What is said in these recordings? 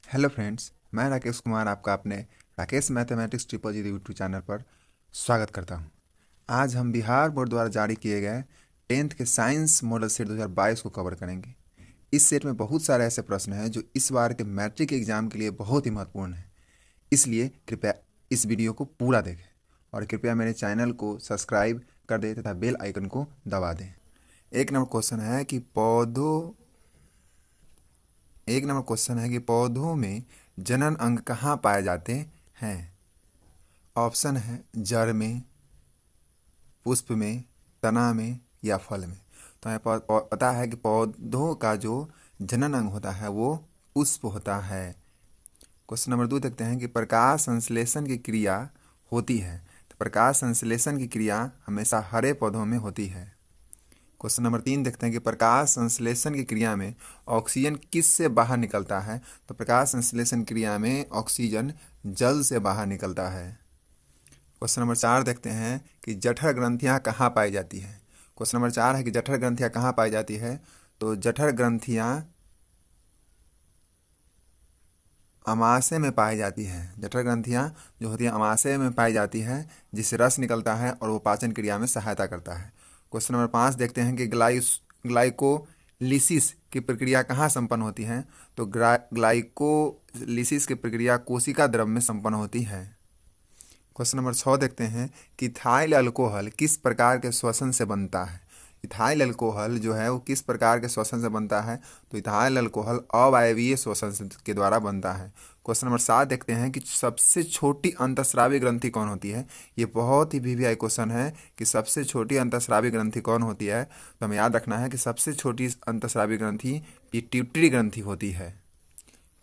Hello friends, मैं राकेश कुमार आपका अपने राकेश मैथमेटिक्स ट्रिपल जी यूट्यूब चैनल पर स्वागत करता हूं। आज हम बिहार बोर्ड द्वारा जारी किए गए 10th के साइंस मॉडल सेट 2022 को कवर करेंगे। इस सेट में बहुत सारे ऐसे प्रश्न हैं जो इस बार के मैट्रिक एग्जाम के लिए बहुत ही महत्वपूर्ण हैं। इसलिए कृपया इस वीडियो को पूरा देखें और कृपया मेरे चैनल को सब्सक्राइब कर दें तथा बेल आइकन को दबा दें। एक नंबर क्वेश्चन है कि पौधों में जनन अंग कहाँ पाए जाते हैं। ऑप्शन है जड़ में, पुष्प में, तना में या फल में। तो हमें पता है कि पौधों का जो जनन अंग होता है वो पुष्प होता है। क्वेश्चन नंबर 2 देखते हैं कि प्रकाश संश्लेषण की क्रिया होती है। तो प्रकाश संश्लेषण की क्रिया हमेशा हरे पौधों में होती है। क्वेश्चन नंबर 3 देखते हैं कि प्रकाश संश्लेषण की क्रिया में ऑक्सीजन किस से बाहर निकलता है। तो प्रकाश संश्लेषण क्रिया में ऑक्सीजन जल से बाहर निकलता है। क्वेश्चन नंबर 4 देखते हैं कि जठर ग्रंथियां कहाँ पाई जाती है। क्वेश्चन नंबर 4 है कि जठर ग्रंथियां कहाँ पाई जाती है। तो जठर ग्रंथियां अमाशय में पाई जाती है। जठर ग्रंथियां जो होती है अमाशय में पाई जाती है, जिससे रस निकलता है और वो पाचन क्रिया में सहायता करता है। क्वेश्चन नंबर 5 देखते हैं कि ग्लाइकोलिसिस की प्रक्रिया कहाँ संपन्न होती है। तो ग्लाइकोलिसिस की प्रक्रिया कोशिका द्रव में संपन्न होती है। क्वेश्चन नंबर 6 देखते हैं कि इथाइल अल्कोहल किस प्रकार के श्वसन से बनता है। इथाइल अल्कोहल जो है वो किस प्रकार के श्वसन से बनता है। तो इथाइल अल्कोहल अवायवीय श्वसन के द्वारा बनता है। क्वेश्चन नंबर 7 देखते हैं कि सबसे छोटी अंतःस्रावी ग्रंथि कौन होती है। ये बहुत ही वीवीआई क्वेश्चन है कि सबसे छोटी अंतःस्रावी ग्रंथि कौन होती है। तो हमें याद रखना है कि सबसे छोटी अंतःस्रावी ग्रंथि पिट्यूटरी ग्रंथि होती है।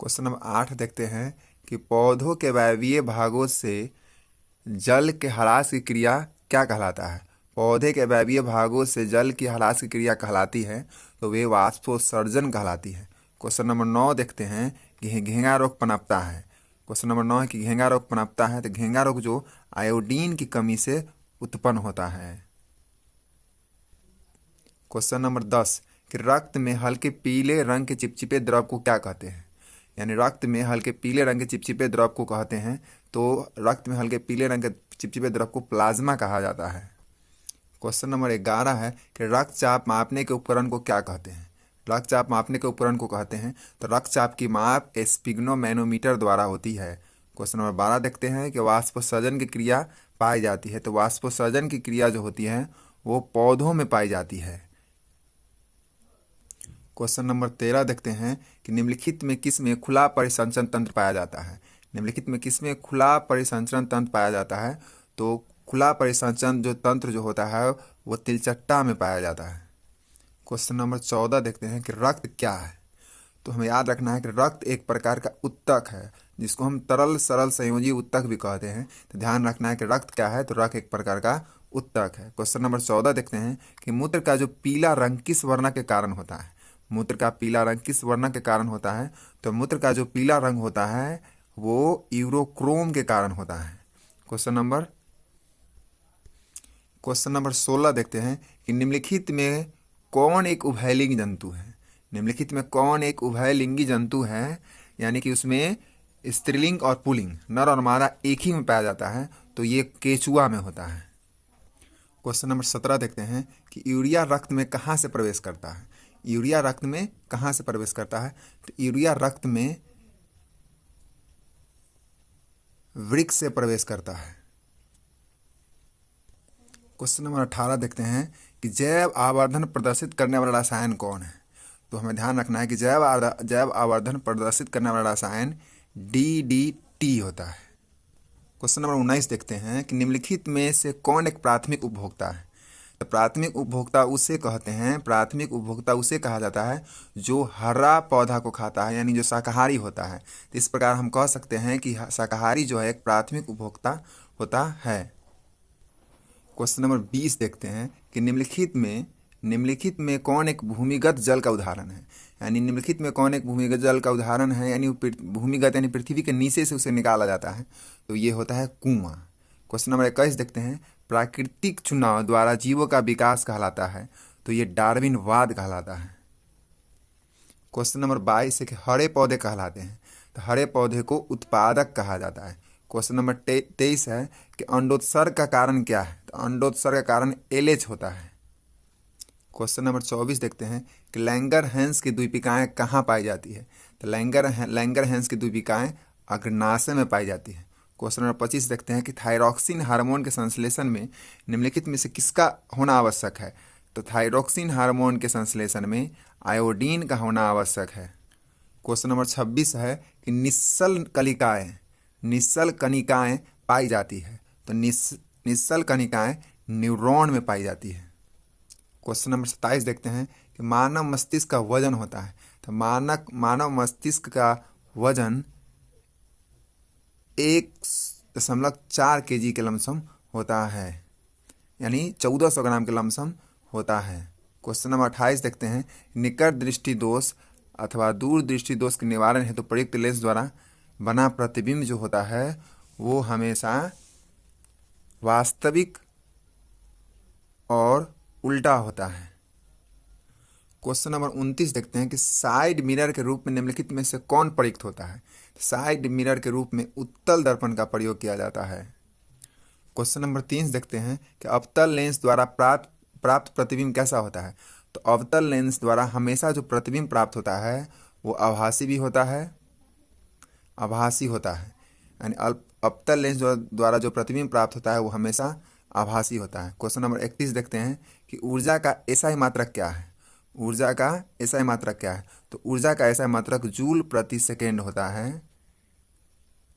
क्वेश्चन नंबर 8 देखते हैं कि पौधों के वायवीय भागों से जल के ह्रास की क्रिया क्या कहलाता है। पौधे के वायवीय भागों से जल की ह्रास की क्रिया कहलाती है तो वे वाष्पोत्सर्जन कहलाती है। क्वेश्चन नंबर 9 देखते हैं कि घेंगा रोग पनपता है। क्वेश्चन नंबर 9 है कि घेंगा रोग पनपता है। तो घेंगा रोग जो आयोडीन की कमी से उत्पन्न होता है। क्वेश्चन नंबर 10 कि रक्त में हल्के पीले रंग के चिपचिपे द्रव को क्या कहते हैं। यानी रक्त में हल्के पीले रंग के चिपचिपे द्रव को कहते हैं। तो रक्त में हल्के पीले रंग के चिपचिपे द्रव को प्लाज्मा कहा जाता है। क्वेश्चन नंबर 11 है कि रक्तचाप मापने के उपकरण को क्या कहते हैं। रक्तचाप मापने के उपकरण को कहते हैं तो रक्तचाप की माप स्पिग्नोमैनोमीटर द्वारा होती है। क्वेश्चन नंबर 12 देखते हैं कि वाष्पोत्सर्जन की क्रिया पाई जाती है। तो वाष्पोत्सर्जन की क्रिया जो होती है वो पौधों में पाई जाती है। क्वेश्चन नंबर 13 देखते हैं कि निम्नलिखित में किस में खुला परिसंचरण तंत्र पाया जाता है। निम्नलिखित में किस में खुला परिसंचरण तंत्र पाया जाता है। तो खुला परिसंचरण जो तंत्र जो होता है वो तिलचट्टा में पाया जाता है। क्वेश्चन नंबर 14 देखते हैं कि रक्त क्या है। तो हमें याद रखना है कि रक्त एक प्रकार का उत्तक है, जिसको हम तरल सरल संयोजी उत्तक भी कहते हैं। तो ध्यान रखना है कि रक्त क्या है। तो रक्त एक प्रकार का उत्तक है। क्वेश्चन नंबर 14 देखते हैं कि मूत्र का जो पीला रंग किस वर्ण के कारण होता है। मूत्र का पीला रंग किस वर्ण के कारण होता है। तो मूत्र का जो पीला रंग होता है वो यूरोक्रोम के कारण होता है। क्वेश्चन नंबर 16 देखते हैं कि निम्नलिखित में कौन एक उभयलिंगी जंतु है। निम्नलिखित में कौन एक उभयलिंगी जंतु है, यानी कि उसमें स्त्रीलिंग और पुल्लिंग नर और मादा एक ही में पाया जाता है। तो ये केचुआ में होता है। क्वेश्चन नंबर 17 देखते हैं कि यूरिया रक्त में कहाँ से प्रवेश करता है। यूरिया रक्त में कहाँ से प्रवेश करता है। तो यूरिया रक्त में वृक्क से प्रवेश करता है। क्वेश्चन नंबर 18 देखते हैं कि जैव आवर्धन प्रदर्शित करने वाला रसायन कौन है। तो हमें ध्यान रखना है कि जैव आवर्धन प्रदर्शित करने वाला रसायन DDT होता है। क्वेश्चन नंबर 19 देखते हैं कि निम्नलिखित में से कौन एक प्राथमिक उपभोक्ता है। तो प्राथमिक उपभोक्ता उसे कहा जाता है जो हरा पौधा को खाता है, यानी जो शाकाहारी होता है। तो इस प्रकार हम कह सकते हैं कि शाकाहारी जो है एक प्राथमिक उपभोक्ता होता है। क्वेश्चन नंबर 20 देखते हैं कि निम्नलिखित में कौन एक भूमिगत जल का उदाहरण है। यानी निम्नलिखित में कौन एक भूमिगत जल का उदाहरण है, यानी भूमिगत यानी पृथ्वी के नीचे से उसे निकाला जाता है। तो ये होता है कुआं। क्वेश्चन नंबर 21 देखते हैं प्राकृतिक चुनाव द्वारा जीवों का विकास कहलाता है। तो ये डार्विनवाद कहलाता है। क्वेश्चन नंबर 22 है कि हरे पौधे कहलाते हैं। तो हरे पौधे को उत्पादक कहा जाता है। क्वेश्चन नंबर 23 है कि अंडोत्सर्ग का कारण क्या है? तो अंडोत्सर्ग का कारण एलएच होता है। क्वेश्चन नंबर 24 देखते हैं कि लैंगरहैंस की द्वीपिकाएं कहाँ पाई जाती है? तो लैंगरहैंस की द्वीपिकाएं अग्नाशय में पाई जाती है। क्वेश्चन नंबर 25 देखते हैं कि थायरॉक्सिन हार्मोन के संश्लेषण में निम्नलिखित में से किसका होना आवश्यक है? तो थायरॉक्सिन हार्मोन के संश्लेषण में आयोडीन का होना आवश्यक है। क्वेश्चन नंबर 26 है कि निश्चल कणिकाएं पाई जाती है। तो निश्चल कणिकाएं न्यूरॉन में पाई जाती है। क्वेश्चन नंबर 27 देखते हैं कि मानव मस्तिष्क का वजन होता है। तो मानव मस्तिष्क का वजन 1.4 kg के लमसम होता है, यानी 1400 ग्राम के लमसम होता है। क्वेश्चन नंबर 28 देखते हैं निकट दृष्टि दोष अथवा दूर दृष्टि दोष के निवारण हेतु प्रयुक्त लेंस द्वारा बना प्रतिबिंब जो होता है वो हमेशा वास्तविक और उल्टा होता है। क्वेश्चन नंबर 29 देखते हैं कि साइड मिरर के रूप में निम्नलिखित में से कौन प्रयुक्त होता है? साइड मिरर के रूप में उत्तल दर्पण का प्रयोग किया जाता है। क्वेश्चन नंबर 3 देखते हैं कि अवतल लेंस द्वारा प्राप्त प्रतिबिंब कैसा होता है? तो अवतल लेंस द्वारा हमेशा जो प्रतिबिंब प्राप्त होता है वो आभासी होता है, यानी अवतल लेंस द्वारा जो प्रतिबिंब प्राप्त होता है वो हमेशा आभासी होता है। क्वेश्चन नंबर 31 देखते हैं कि ऊर्जा का एसआई मात्रक क्या है? तो ऊर्जा का एसआई मात्रक जूल प्रति सेकेंड होता है,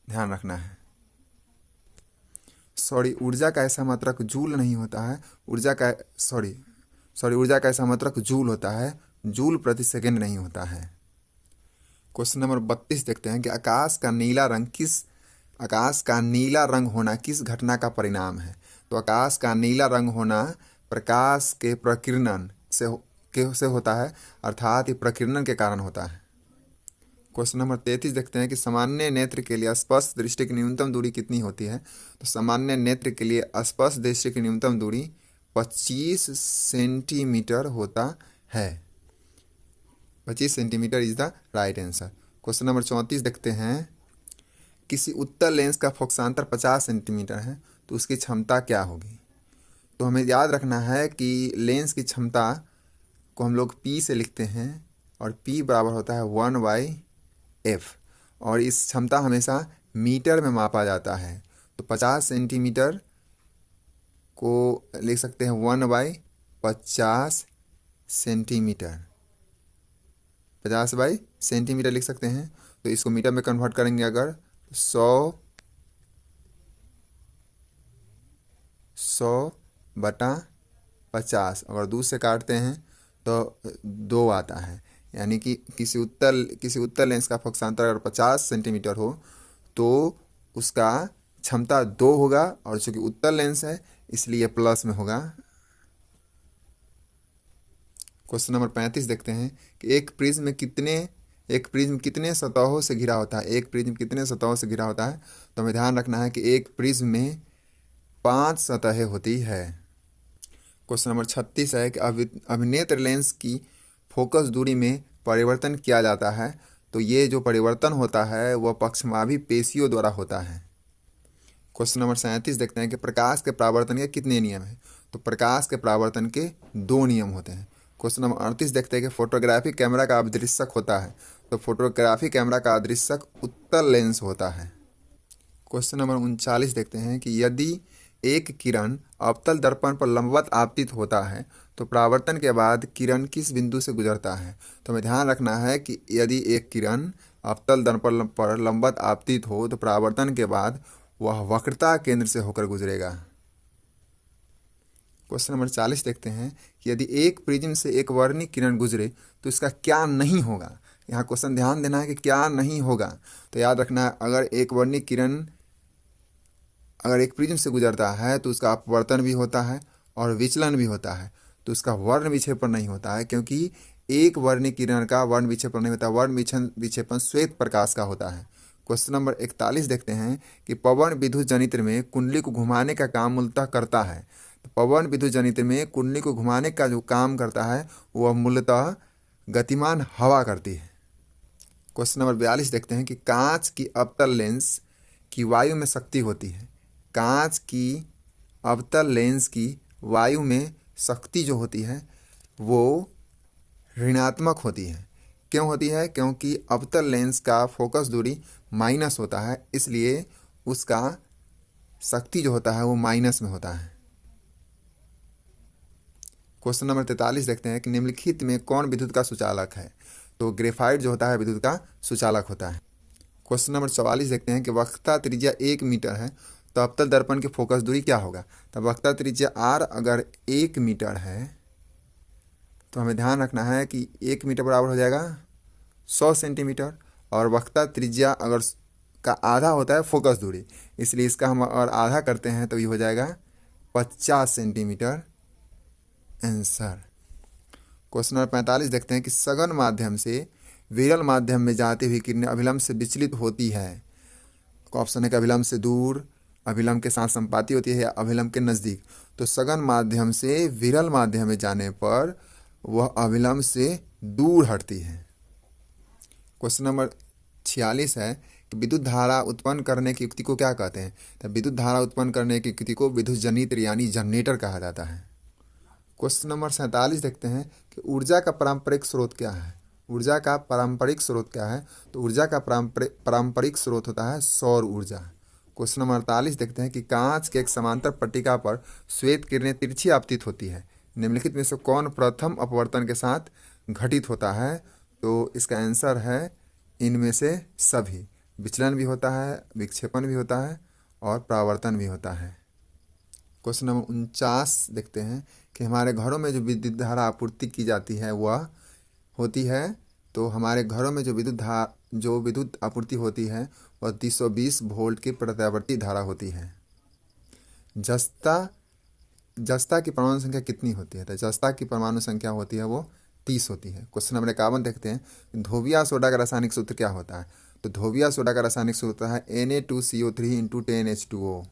ध्यान रखना है। ऊर्जा का ऐसा मात्रक जूल नहीं होता है, ऊर्जा का ऐसा मात्रक जूल होता है, जूल प्रति सेकेंड नहीं होता है। क्वेश्चन नंबर 32 देखते हैं कि आकाश का नीला रंग होना किस घटना का परिणाम है? तो आकाश का नीला रंग होना प्रकाश के प्रकीर्णन से होता है, अर्थात ये प्रकीर्णन के कारण होता है। क्वेश्चन नंबर 33 देखते हैं कि सामान्य नेत्र के लिए स्पष्ट दृष्टि की न्यूनतम दूरी कितनी होती है? तो सामान्य नेत्र के लिए स्पष्ट दृष्टि की न्यूनतम दूरी 25 सेंटीमीटर होता है। 25 centimetre is the right answer. Question number 34 देखते हैं किसी उत्तल लेंस का फोकसांतर 50 सेंटीमीटर है तो उसकी क्षमता क्या होगी? तो हमें याद रखना है कि लेंस की क्षमता को हम लोग P से लिखते हैं और P बराबर होता है 1/f, और इस क्षमता हमेशा मीटर में मापा जाता है। तो 50 सेंटीमीटर को लिख सकते हैं 1/50 सेंटीमीटर, 50 सेंटीमीटर लिख सकते हैं। तो इसको मीटर में कन्वर्ट करेंगे अगर 100/50, अगर 2 से काटते हैं तो 2 आता है, यानी कि किसी उत्तल लेंस का फोकसांतर अगर 50 सेंटीमीटर हो तो उसका क्षमता 2 होगा, और चूंकि उत्तल लेंस है इसलिए प्लस में होगा। क्वेश्चन नंबर 35 देखते हैं कि एक प्रिज्म कितने सतहों से घिरा होता है? एक प्रिज्म कितने सतहों से घिरा होता है? तो हमें ध्यान रखना है कि एक प्रिज्म में 5 सतहें होती है। क्वेश्चन नंबर 36 है कि अभिनेत्र लेंस की फोकस दूरी में परिवर्तन किया जाता है, तो ये जो परिवर्तन होता है वह पक्षमाभी पेशियों द्वारा होता है। क्वेश्चन नंबर 37 देखते हैं कि प्रकाश के परावर्तन के कितने नियम हैं? तो प्रकाश के परावर्तन के 2 नियम होते हैं। क्वेश्चन नंबर 38 देखते हैं कि फोटोग्राफी कैमरा का अदृश्यक होता है, तो फोटोग्राफी कैमरा का अदृश्यक उत्तल लेंस होता है। क्वेश्चन नंबर 39 देखते हैं कि यदि एक किरण अवतल दर्पण पर लंबवत आपतित होता है तो परावर्तन के बाद किरण किस बिंदु से गुजरता है? तो हमें ध्यान रखना है कि यदि एक किरण अवतल दर्पण पर लंबवत आपतित हो तो परावर्तन के बाद वह वक्रता केंद्र से होकर गुजरेगा। क्वेश्चन नंबर 40 देखते हैं कि यदि एक प्रिज्म से एक वर्णिक किरण गुजरे तो इसका क्या नहीं होगा? यहाँ क्वेश्चन ध्यान देना है कि क्या नहीं होगा। तो याद रखना है अगर एक वर्णिक किरण अगर एक प्रिज्म से गुजरता है तो उसका अपवर्तन भी होता है और विचलन भी होता है, तो उसका वर्ण विक्षेपण नहीं होता है, क्योंकि एक वर्णिक किरण का वर्ण विक्षेपण नहीं होता। वर्ण विक्षेपण श्वेत प्रकाश का होता है। क्वेश्चन नंबर 41 देखते हैं कि पवन विद्युत जनित्र में कुंडली को घुमाने का काम मूलतः करता है। तो पवन विद्युत जनित्र में कुंडली को घुमाने का जो काम करता है वह मूलतः गतिमान हवा करती है। क्वेश्चन नंबर 42 देखते हैं कि कांच की अवतल लेंस की वायु में शक्ति होती है। कांच की अवतल लेंस की वायु में शक्ति जो होती है वो ऋणात्मक होती है। क्यों होती है? क्योंकि अवतल लेंस का फोकस दूरी माइनस होता है, इसलिए उसका शक्ति जो होता है वो माइनस में होता है। क्वेश्चन नंबर 43 देखते हैं कि निम्नलिखित में कौन विद्युत का सुचालक है? तो ग्रेफाइट जो होता है विद्युत का सुचालक होता है। क्वेश्चन नंबर 44 देखते हैं कि वक्रता त्रिज्या 1 मीटर है तो अवतल दर्पण की फोकस दूरी क्या होगा? तो वक्रता त्रिज्या r अगर 1 मीटर है तो हमें ध्यान रखना है कि 1 मीटर बराबर हो जाएगा 100 सेंटीमीटर, और वक्रता त्रिज्या अगर का आधा होता है फोकस दूरी, इसलिए इसका हम और आधा करते हैं तो ये हो जाएगा 50 सेंटीमीटर आंसर। क्वेश्चन नंबर 45 देखते हैं कि सघन माध्यम से विरल माध्यम में जाती हुई किरणें अभिलंब से विचलित होती है। ऑप्शन है कि अभिलंब से दूर, अभिलंब के साथ संपाती होती है या अभिलंब के नज़दीक। तो सघन माध्यम से विरल माध्यम में जाने पर वह अभिलंब से दूर हटती है। क्वेश्चन नंबर 46 है कि विद्युत धारा उत्पन्न करने की युक्ति को क्या कहते हैं? तो विद्युत धारा उत्पन्न करने की युक्ति को विद्युत जनित्र यानी जनरेटर कहा जाता है। क्वेश्चन नंबर 47 देखते हैं कि ऊर्जा का पारंपरिक स्रोत क्या है? ऊर्जा का पारंपरिक स्रोत क्या है? तो ऊर्जा का पारंपरिक स्रोत होता है सौर ऊर्जा। क्वेश्चन नंबर 48 देखते हैं कि कांच के एक समांतर पट्टिका पर श्वेत किरणें तिरछी आपतित होती है। निम्नलिखित में से कौन प्रथम अपवर्तन के साथ घटित होता है? तो इसका आंसर है इनमें से सभी। विचलन भी होता है, विक्षेपण भी होता है और परावर्तन भी होता है। क्वेश्चन नंबर 49 देखते हैं कि हमारे घरों में जो विद्युत धारा आपूर्ति की जाती है वह होती है, तो हमारे घरों में जो विद्युत आपूर्ति होती है वह 320 वोल्ट की प्रत्यावर्ती धारा होती है। जस्ता की परमाणु संख्या कितनी होती है? तो जस्ता की परमाणु संख्या होती है वो 30 होती है। क्वेश्चन नंबर 51 देखते हैं धोबिया सोडा का रासायनिक सूत्र क्या होता है? तो धोबिया सोडा का रासायनिक सूत्र है Na2CO3 × 10H2O।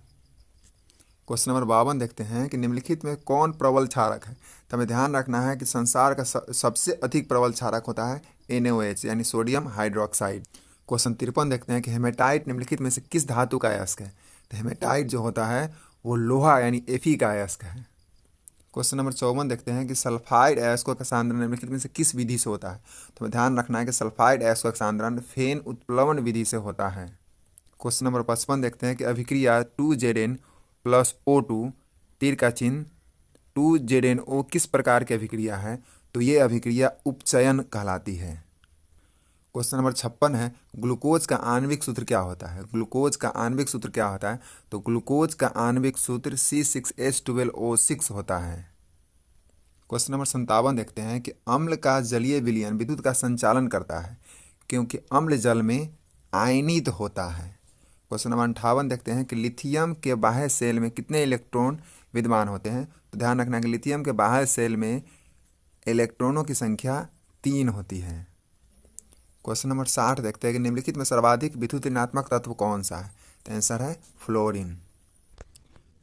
क्वेश्चन नंबर 52 देखते हैं कि निम्नलिखित में कौन प्रबल क्षारक है? तो हमें ध्यान रखना है कि संसार का सबसे अधिक प्रबल क्षारक होता है NaOH यानी सोडियम हाइड्रोक्साइड। क्वेश्चन 53 देखते हैं कि हेमेटाइट निम्नलिखित में से किस धातु का अयस्क है? तो हेमेटाइट जो होता है वो लोहा यानी Fe का अयस्क है। क्वेश्चन नंबर 54 देखते हैं कि सल्फाइड अयस्कों का सांद्रण निम्नलिखित में से किस विधि से होता है? तो हमें ध्यान रखना है कि सल्फाइड अयस्कों का सांद्रण फेन उत्प्लवन विधि से होता है। क्वेश्चन नंबर 55 देखते हैं कि अभिक्रिया 2Zn + O2 तीर का चिन्ह 2ZnO किस प्रकार की अभिक्रिया है? तो ये अभिक्रिया उपचयन कहलाती है। क्वेश्चन नंबर 56 है ग्लूकोज का आणविक सूत्र क्या होता है? ग्लूकोज का आणविक सूत्र क्या होता है? तो ग्लूकोज का आणविक सूत्र C6H12O6 होता है। क्वेश्चन नंबर 57 देखते हैं कि अम्ल का जलीय विलयन विद्युत का संचालन करता है क्योंकि अम्ल जल में आयनित होता है। क्वेश्चन नंबर 58 देखते हैं कि लिथियम के बाह्य सेल में कितने इलेक्ट्रॉन विद्यमान होते हैं? तो ध्यान रखना कि लिथियम के बाह्य सेल में इलेक्ट्रॉनों की संख्या 3 होती है। क्वेश्चन नंबर 60 देखते हैं कि निम्नलिखित में सर्वाधिक विद्युत ऋणात्मक तत्व कौन सा है? तो आंसर है फ्लोरीन।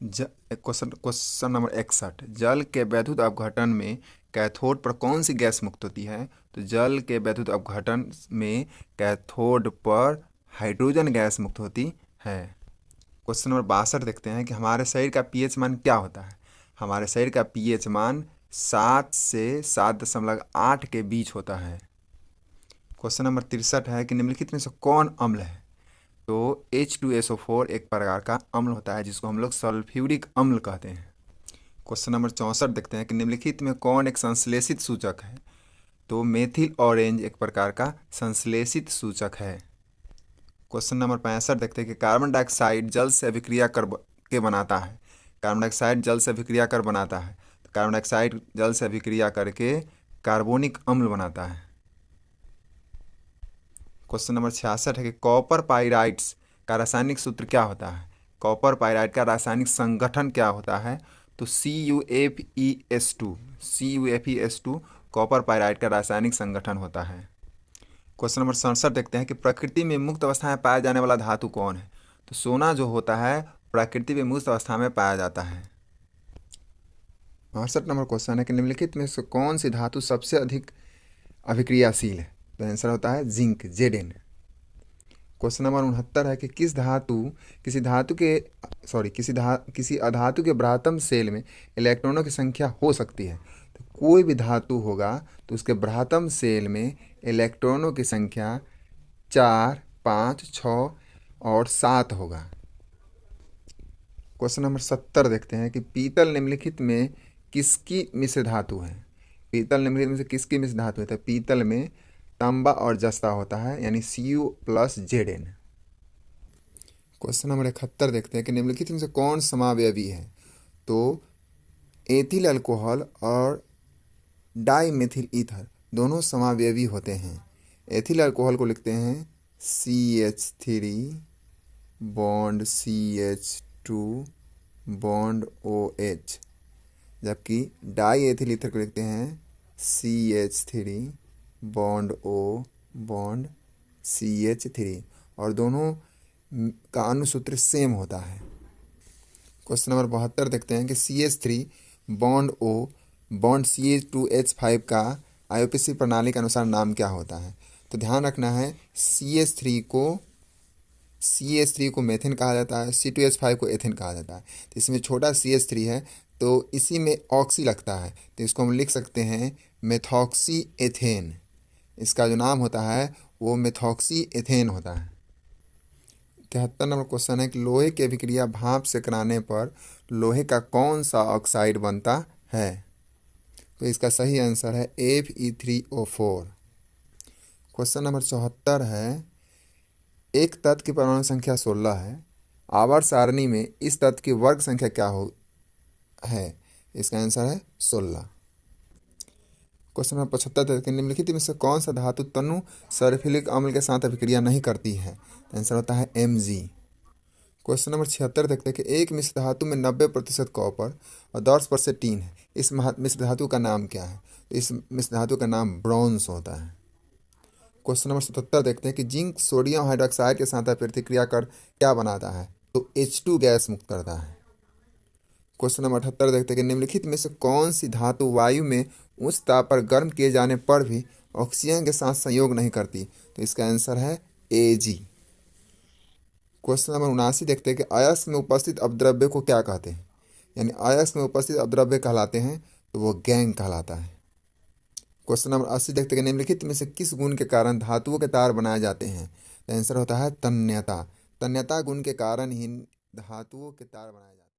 क्वेश्चन नंबर 61 जल के वैद्युत अपघटन में कैथोड पर कौन सी गैस मुक्त होती है? तो जल के वैद्युत अपघटन में कैथोड पर हाइड्रोजन गैस मुक्त होती है। क्वेश्चन नंबर 62 देखते हैं कि हमारे शरीर का पीएच मान क्या होता है? हमारे शरीर का पीएच मान 7 से 7.8 के बीच होता है। क्वेश्चन नंबर 63 है कि निम्नलिखित में से कौन अम्ल है? तो H2SO4 एक प्रकार का अम्ल होता है जिसको हम लोग सल्फ्यूरिक अम्ल कहते हैं। क्वेश्चन नंबर 64 देखते हैं कि निम्नलिखित में कौन एक संश्लेषित सूचक है? तो मेथिल ऑरेंज एक प्रकार का संश्लेषित सूचक है। क्वेश्चन नंबर 65 देखते हैं कि कार्बन डाइऑक्साइड जल से अभिक्रिया कर बनाता है। कार्बन डाइऑक्साइड जल से अभिक्रिया कर बनाता है, तो कार्बन डाइऑक्साइड जल से अभिक्रिया करके कार्बोनिक अम्ल बनाता है। क्वेश्चन नंबर 66 है कि कॉपर पाइराइट्स का रासायनिक सूत्र क्या होता है? कॉपर पाइराइट का रासायनिक संगठन क्या होता है? तो CuFeS2 कॉपर पाइराइट का रासायनिक संगठन होता है। क्वेश्चन नंबर 67 देखते हैं कि प्रकृति में मुक्त अवस्था में पाया जाने वाला धातु कौन है? तो सोना जो होता है प्रकृति में मुक्त अवस्था में पाया जाता है। 68 नंबर क्वेश्चन है कि निम्नलिखित में से कौन सी धातु सबसे अधिक अभिक्रियाशील है? तो आंसर होता है जिंक, Zn। क्वेश्चन नंबर 69 है कि किसी अधातु के ब्रातम सेल में इलेक्ट्रॉनों की संख्या हो सकती है। तो कोई भी धातु होगा तो उसके ब्रातम सेल में इलेक्ट्रॉनों की संख्या 4, 5, 6 और 7 होगा। क्वेश्चन नंबर 70 देखते हैं कि पीतल निम्नलिखित में किसकी मिश्र धातु है। पीतल निम्नलिखित में से किसकी मिश्र धातु है। तो पीतल में तांबा और जस्ता होता है, यानी Cu+Zn। क्वेश्चन नंबर 71 देखते हैं कि निम्नलिखित में से कौन समावयवी है। तो एथिल अल्कोहल और डाईमेथिल ईथर दोनों समावयवी होते हैं। एथिल अल्कोहल को लिखते हैं CH3 bond CH2 bond OH, जबकि डाई एथिल ईथर को लिखते हैं CH3 bond O bond CH3, और दोनों का अणुसूत्र सेम होता है। क्वेश्चन नंबर 72 देखते हैं कि CH3 bond O bond CH2H5 का IUPAC प्रणाली के अनुसार नाम क्या होता है। तो ध्यान रखना है, CH3 को मेथेन कहा जाता है, C2H5 को एथेन कहा जाता है। तो इसमें छोटा CH3 है तो इसी में ऑक्सी लगता है, तो इसको हम लिख सकते हैं मेथॉक्सी एथेन। इसका जो नाम होता है वो मेथॉक्सी एथेन होता है। 73 नंबर क्वेश्चन है कि लोहे की अभिक्रिया भाप से कराने पर लोहे का कौन सा ऑक्साइड बनता है। तो इसका सही आंसर है Fe3O4। क्वेश्चन नंबर 74 है, एक तत्व की परमाणु संख्या 16 है, आवर्त सारणी में इस तत्व की वर्ग संख्या क्या है। इसका आंसर है 16। क्वेश्चन नंबर 75 निम्नलिखित में से कौन सा धातु तनु सल्फ्यूरिक अम्ल के साथ अभिक्रिया नहीं करती है। आंसर होता है Mg। क्वेश्चन नंबर 76 देखते हैं कि एक मिश्र धातु में 90% कॉपर और 10% टीन है। इस मिश्र धातु का नाम क्या है। तो इस मिश्र धातु का नाम ब्रॉन्ज होता है। क्वेश्चन नंबर 77 देखते हैं कि जिंक सोडियम हाइड्रोक्साइड के साथ प्रतिक्रिया कर क्या बनाता है। तो H2 गैस मुक्त करता है। क्वेश्चन नंबर 78 देखते हैं कि निम्नलिखित में से कौन सी धातु वायु में उच्च ताप पर गर्म किए जाने पर भी ऑक्सीजन के साथ संयोग नहीं करती। तो इसका आंसर है Ag। क्वेश्चन नंबर 79 देखते हैं कि अयस्क में उपस्थित अपद्रव्य को क्या कहते हैं, यानी अयस्क में उपस्थित अपद्रव्य कहलाते हैं तो वो गैंग कहलाता है। क्वेश्चन नंबर 80 देखते हैं कि निम्नलिखित में से किस गुण के कारण धातुओं के तार बनाए जाते हैं। आंसर होता है तन्यता। तन्यता गुण के कारण ही धातुओं के तार बनाए जाते हैं।